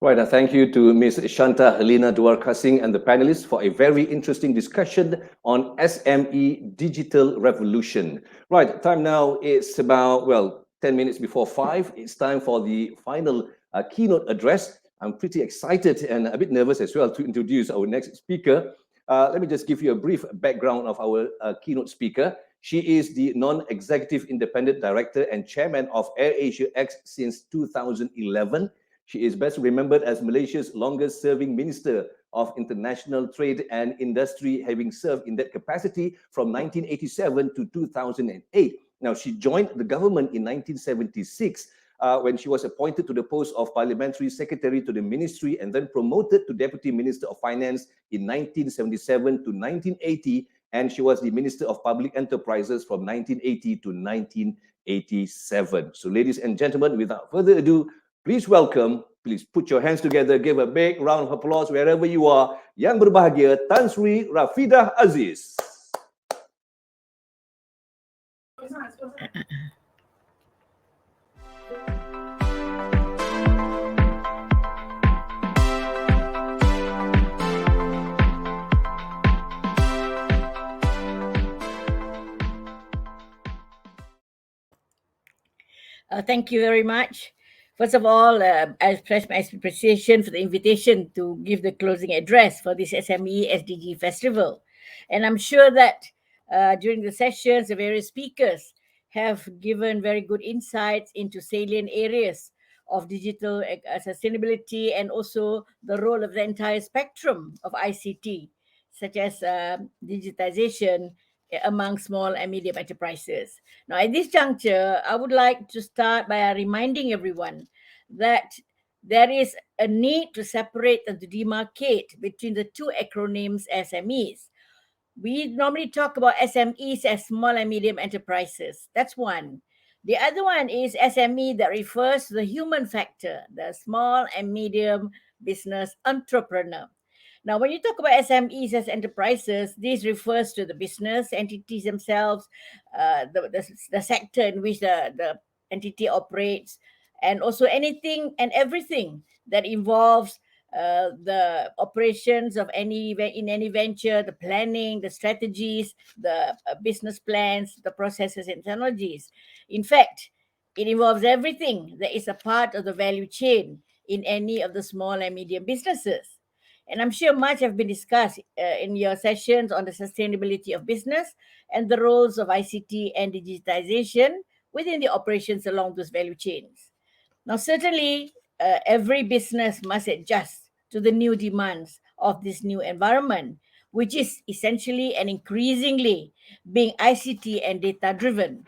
Right, thank you to Ms. Shanta Helena Duarkasing and the panelists for a very interesting discussion on SME digital revolution. Right, time now is about, well, 10 minutes before 5. It's time for the final keynote address. I'm pretty excited and a bit nervous as well to introduce our next speaker. Let me just give you a brief background of our keynote speaker. She is the non-executive independent director and chairman of AirAsia X since 2011. She is best remembered as Malaysia's longest serving Minister of International Trade and Industry, having served in that capacity from 1987 to 2008. Now, she joined the government in 1976 when she was appointed to the post of Parliamentary Secretary to the Ministry and then promoted to Deputy Minister of Finance in 1977 to 1980. And she was the Minister of Public Enterprises from 1980 to 1987. So, ladies and gentlemen, without further ado, please put your hands together, give a big round of applause wherever you are. Yang berbahagia, Tan Sri Rafidah Aziz. Thank you very much. First of all, I express my appreciation for the invitation to give the closing address for this SME SDG festival. And I'm sure that during the sessions, the various speakers have given very good insights into salient areas of digital sustainability and also the role of the entire spectrum of ICT, such as digitization among small and medium enterprises. Now, at this juncture, I would like to start by reminding everyone that there is a need to separate and to demarcate between the two acronyms SMEs. We normally talk about SMEs as small and medium enterprises. That's one. The other one is SME that refers to the human factor, the small and medium business entrepreneur. Now, when you talk about SMEs as enterprises, this refers to the business entities themselves, the sector in which the entity operates, and also anything and everything that involves the operations of any venture, the planning, the strategies, the business plans, the processes and technologies. In fact, it involves everything that is a part of the value chain in any of the small and medium businesses. And I'm sure much have been discussed in your sessions on the sustainability of business and the roles of ICT and digitization within the operations along those value chains. Now, certainly, every business must adjust to the new demands of this new environment, which is essentially and increasingly being ICT and data driven.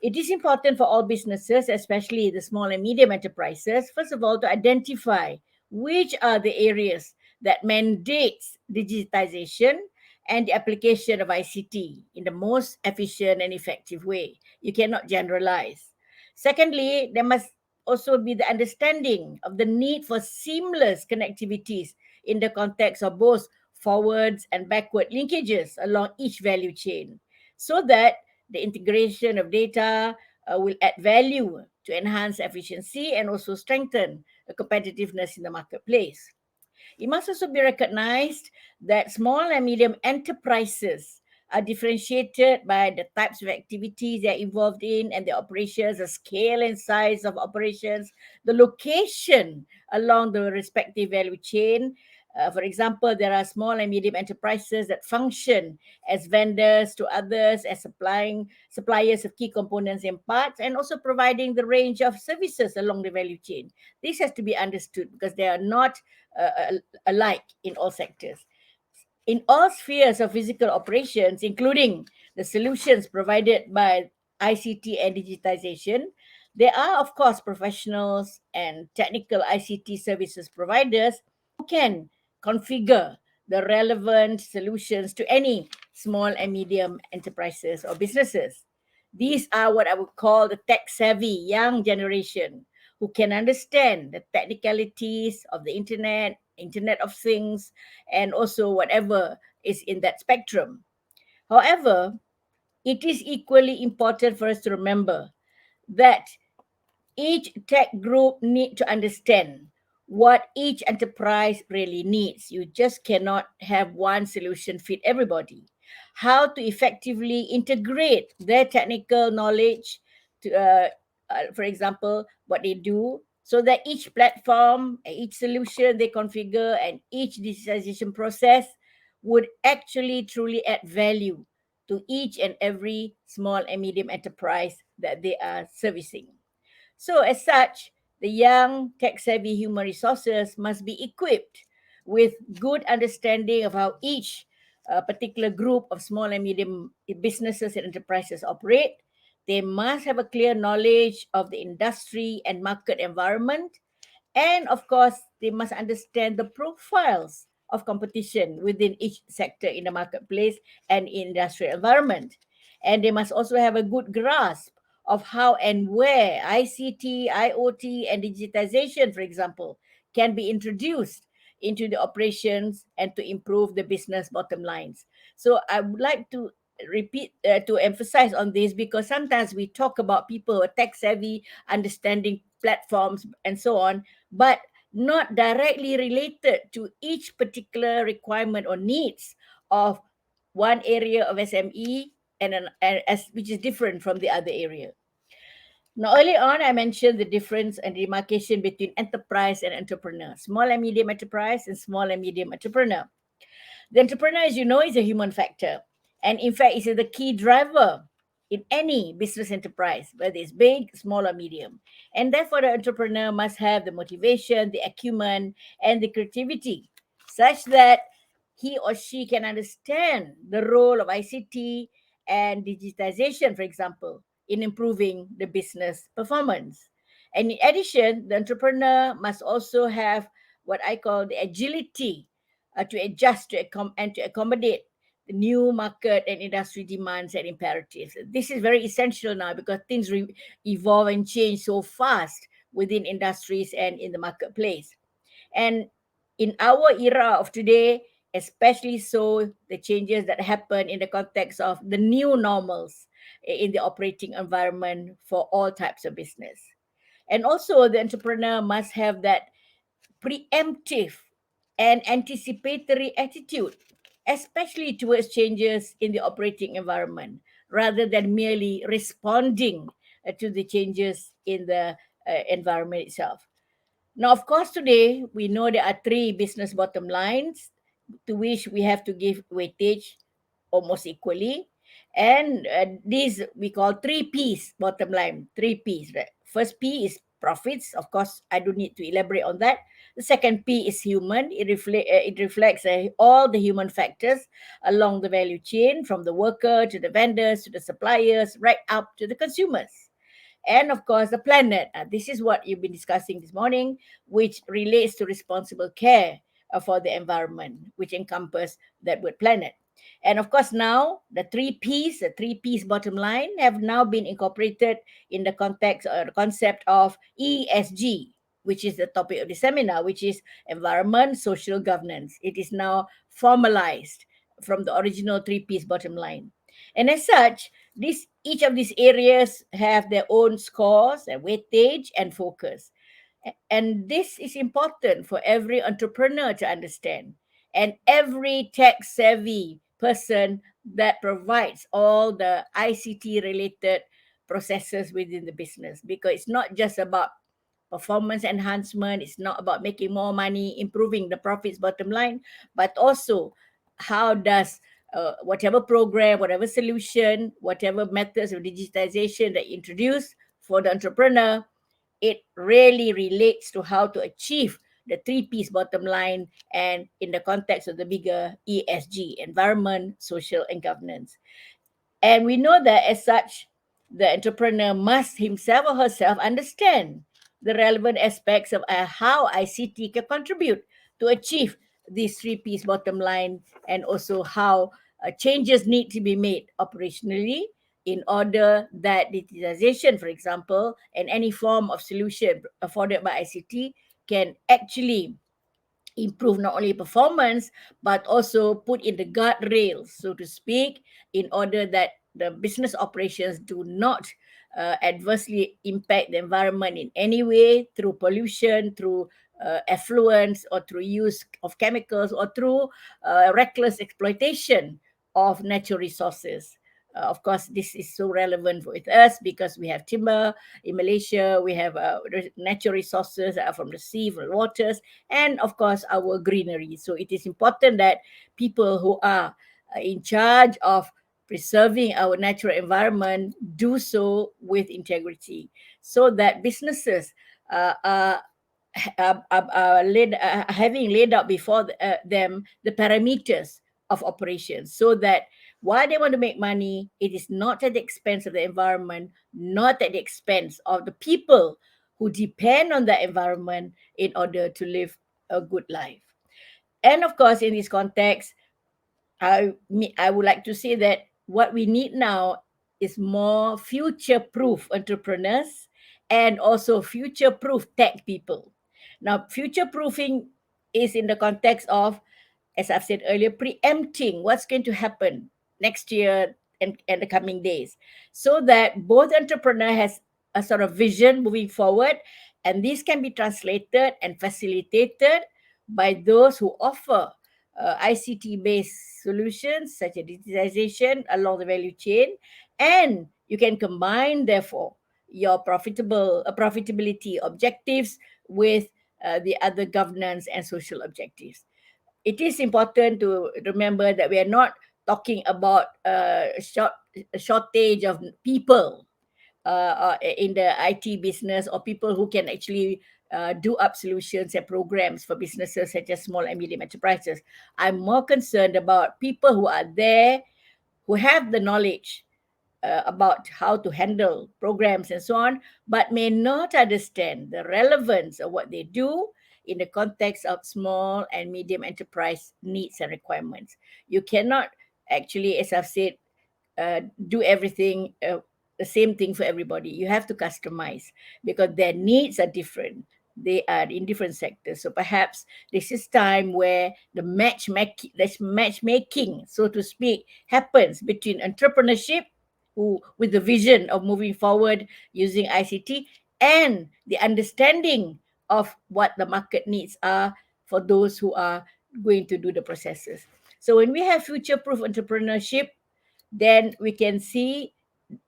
It is important for all businesses, especially the small and medium enterprises, first of all, to identify which are the areas that mandates digitization and the application of ICT in the most efficient and effective way. You cannot generalize. Secondly, there must also be the understanding of the need for seamless connectivities in the context of both forwards and backward linkages along each value chain, so that the integration of data will add value to enhance efficiency and also strengthen the competitiveness in the marketplace. It must also be recognized that small and medium enterprises are differentiated by the types of activities they're involved in and the operations, the scale and size of operations, the location along the respective value chain. For example, there are small and medium enterprises that function as vendors to others, as suppliers of key components and parts, and also providing the range of services along the value chain. This has to be understood because they are not alike in all sectors. In all spheres of physical operations, including the solutions provided by ICT and digitization, there are, of course, professionals and technical ICT services providers who can configure the relevant solutions to any small and medium enterprises or businesses. These are what I would call the tech-savvy young generation who can understand the technicalities of the Internet of Things, and also whatever is in that spectrum. However, it is equally important for us to remember that each tech group need to understand what each enterprise really needs. You just cannot have one solution fit everybody. How to effectively integrate their technical knowledge to, for example, what they do, so that each platform, each solution they configure, and each digitization process would actually truly add value to each and every small and medium enterprise that they are servicing. So, as such, the young, tech savvy human resources must be equipped with good understanding of how each particular group of small and medium businesses and enterprises operate. They must have a clear knowledge of the industry and market environment, and of course, they must understand the profiles of competition within each sector in the marketplace and in industrial environment. And they must also have a good grasp of how and where ICT, IoT, and digitization, for example, can be introduced into the operations and to improve the business bottom lines. So I would like to repeat to emphasize on this, because sometimes we talk about people who are tech savvy, understanding platforms and so on, but not directly related to each particular requirement or needs of one area of SME, and as which is different from the other area. Now, early on, I mentioned the difference and demarcation between enterprise and entrepreneur, small and medium enterprise and small and medium entrepreneur. The entrepreneur, as you know, is a human factor. And in fact, is the key driver in any business enterprise, whether it's big, small, or medium. And therefore, the entrepreneur must have the motivation, the acumen, and the creativity such that he or she can understand the role of ICT and digitization, for example, in improving the business performance. And in addition, the entrepreneur must also have what I call the agility to adjust and to accommodate the new market and industry demands and imperatives. This is very essential now, because things evolve and change so fast within industries and in the marketplace. And in our era of today, especially so, the changes that happen in the context of the new normals in the operating environment for all types of business. And also, the entrepreneur must have that preemptive and anticipatory attitude, especially towards changes in the operating environment, rather than merely responding to the changes in the environment itself. Now, of course, today we know there are three business bottom lines to which we have to give weightage almost equally. And these we call three P's bottom line, three P's. Right? First P is profits. Of course, I don't need to elaborate on that. The second P is human. It reflects all the human factors along the value chain, from the worker to the vendors to the suppliers, right up to the consumers. And of course, the planet. This is what you've been discussing this morning, which relates to responsible care for the environment, which encompass that word planet. And of course, now the three P's bottom line have now been incorporated in the context or the concept of ESG, which is the topic of the seminar, which is environment, social governance. It is now formalized from the original three P's bottom line. And as such, each of these areas have their own scores and weightage and focus. And this is important for every entrepreneur to understand, and every tech savvy person that provides all the ICT related processes within the business, because it's not just about performance enhancement, it's not about making more money, improving the profits bottom line, but also how does whatever program, whatever solution, whatever methods of digitization that you introduce for the entrepreneur, it really relates to how to achieve the three P's bottom line, and in the context of the bigger ESG, environment, social, and governance. And we know that as such, the entrepreneur must himself or herself understand the relevant aspects of how ICT can contribute to achieve these three P's bottom line, and also how changes need to be made operationally in order that digitization, for example, and any form of solution afforded by ICT can actually improve not only performance but also put in the guardrails, so to speak, in order that the business operations do not adversely impact the environment in any way through pollution, through effluents or through use of chemicals or through reckless exploitation of natural resources. Of course, this is so relevant with us because we have timber in Malaysia, we have natural resources from the sea, from the waters, and of course, our greenery. So it is important that people who are in charge of preserving our natural environment do so with integrity so that businesses are having laid out before them the parameters of operations so that while they want to make money, it is not at the expense of the environment, not at the expense of the people who depend on the environment in order to live a good life. And of course, in this context, I would like to say that what we need now is more future-proof entrepreneurs and also future-proof tech people. Now, future-proofing is in the context of, as I've said earlier, preempting what's going to happen next year and the coming days, so that both entrepreneur has a sort of vision moving forward, and this can be translated and facilitated by those who offer ICT-based solutions such as digitization along the value chain, and you can combine, therefore, your profitability objectives with the other governance and social objectives. It is important to remember that we are not talking about a shortage of people in the IT business or people who can actually do up solutions and programs for businesses such as small and medium enterprises. I'm more concerned about people who are there, who have the knowledge about how to handle programs and so on, but may not understand the relevance of what they do in the context of small and medium enterprise needs and requirements. You cannot actually, as I've said, do everything the same thing for everybody. You have to customize because their needs are different. They are in different sectors. So perhaps this is time where matchmaking, so to speak, happens between entrepreneurship, who with the vision of moving forward using ICT, and the understanding of what the market needs are for those who are going to do the processes. So when we have future-proof entrepreneurship, then we can see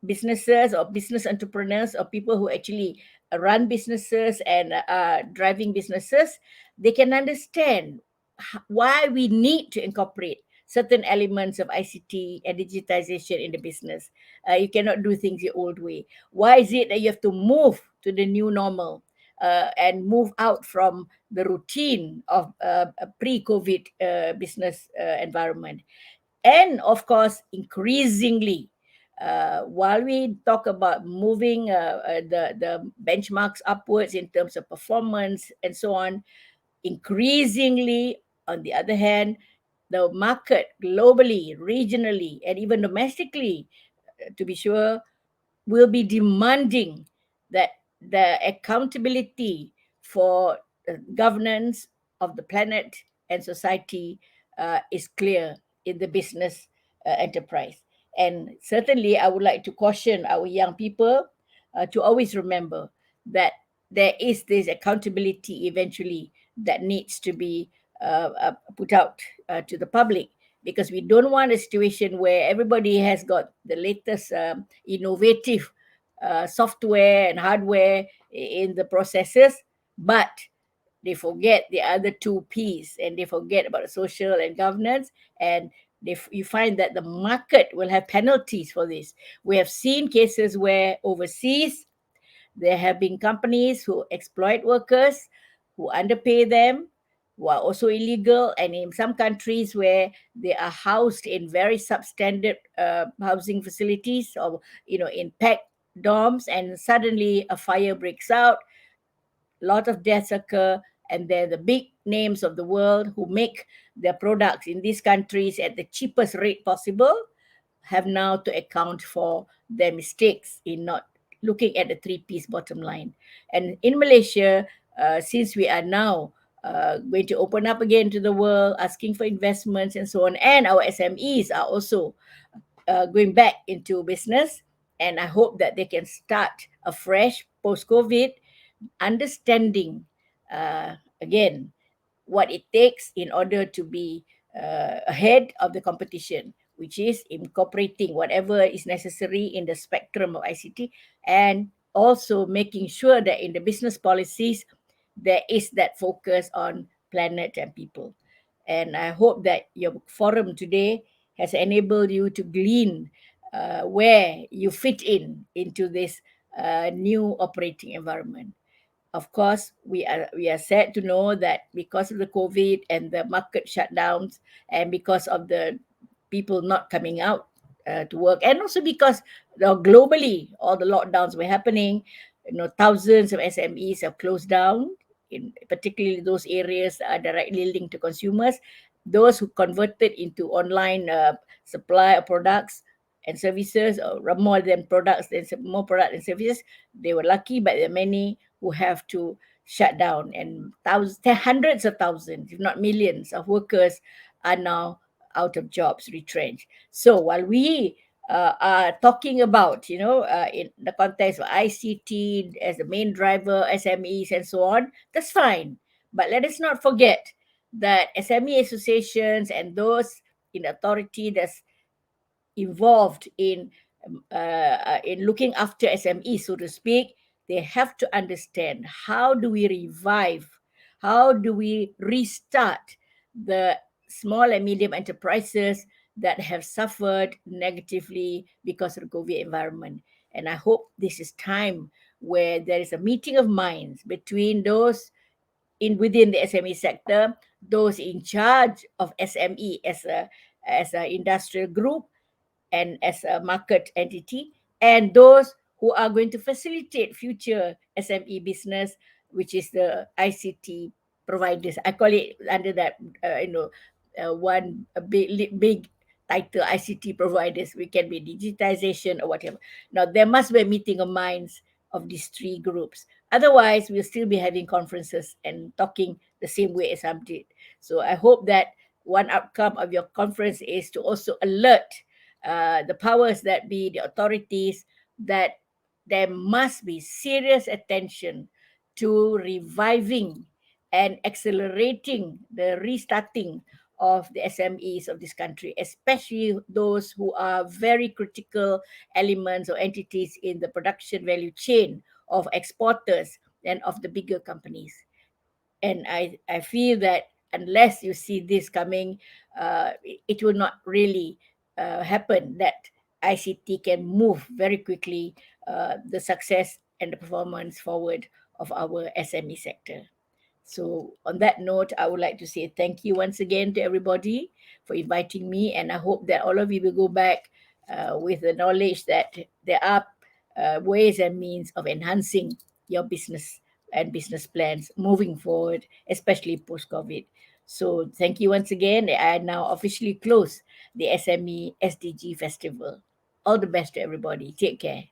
businesses or business entrepreneurs or people who actually run businesses and are driving businesses, they can understand why we need to incorporate certain elements of ICT and digitization in the business. You cannot do things the old way. Why is it that you have to move to the new normal and move out from the routine of a pre-COVID business environment? And of course, increasingly, while we talk about moving the benchmarks upwards in terms of performance and so on, increasingly, on the other hand, the market globally, regionally, and even domestically, to be sure, will be demanding that the accountability for governance of the planet and society is clear in the business enterprise. And certainly, I would like to caution our young people to always remember that there is this accountability eventually that needs to be put out to the public, because we don't want a situation where everybody has got the latest innovative software and hardware in the processes, but they forget the other two P's, and they forget about the social and governance, and you find that the market will have penalties for this. We have seen cases where overseas there have been companies who exploit workers, who underpay them, who are also illegal, and in some countries where they are housed in very substandard housing facilities, or in packed dorms, and suddenly a fire breaks out, a lot of deaths occur, and they're the big names of the world who make their products in these countries at the cheapest rate possible have now to account for their mistakes in not looking at the three-piece bottom line. And in Malaysia, since we are now going to open up again to the world, asking for investments and so on, and our SMEs are also going back into business, and I hope that they can start afresh post-COVID, understanding again, what it takes in order to be ahead of the competition, which is incorporating whatever is necessary in the spectrum of ICT, and also making sure that in the business policies there is that focus on planet and people. And I hope that your forum today has enabled you to glean where you fit in into this new operating environment. Of course, we are sad to know that because of the COVID and the market shutdowns, and because of the people not coming out to work, and also because globally all the lockdowns were happening, thousands of SMEs have closed down, in particularly those areas that are directly linked to consumers. Those who converted into online supply of products and services, or more than products than more product and services, they were lucky. But there are many who have to shut down, and thousands, hundreds of thousands, if not millions, of workers are now out of jobs, retrenched. So while we are talking about, in the context of ICT as the main driver, SMEs and so on, that's fine. But let us not forget that SME associations and those in authority that's involved in looking after SMEs, so to speak, they have to understand, how do we revive, how do we restart the small and medium enterprises that have suffered negatively because of the COVID environment. And I hope this is time where there is a meeting of minds between those within the SME sector, those in charge of SME as a industrial group and as a market entity, and those who are going to facilitate future SME business, which is the ICT providers. I call it under that, one a big title, ICT providers. We can be digitization or whatever. Now, there must be a meeting of minds of these three groups. Otherwise, we'll still be having conferences and talking the same way as I did. So I hope that one outcome of your conference is to also alert the powers that be, the authorities, that there must be serious attention to reviving and accelerating the restarting of the SMEs of this country, especially those who are very critical elements or entities in the production value chain of exporters and of the bigger companies. And I feel that unless you see this coming, it will not really happen that ICT can move very quickly the success and the performance forward of our SME sector. So, on that note, I would like to say thank you once again to everybody for inviting me, and I hope that all of you will go back with the knowledge that there are ways and means of enhancing your business and business plans moving forward, especially post COVID. So, thank you once again. I now officially close the SME SDG Festival. All the best to everybody. Take care.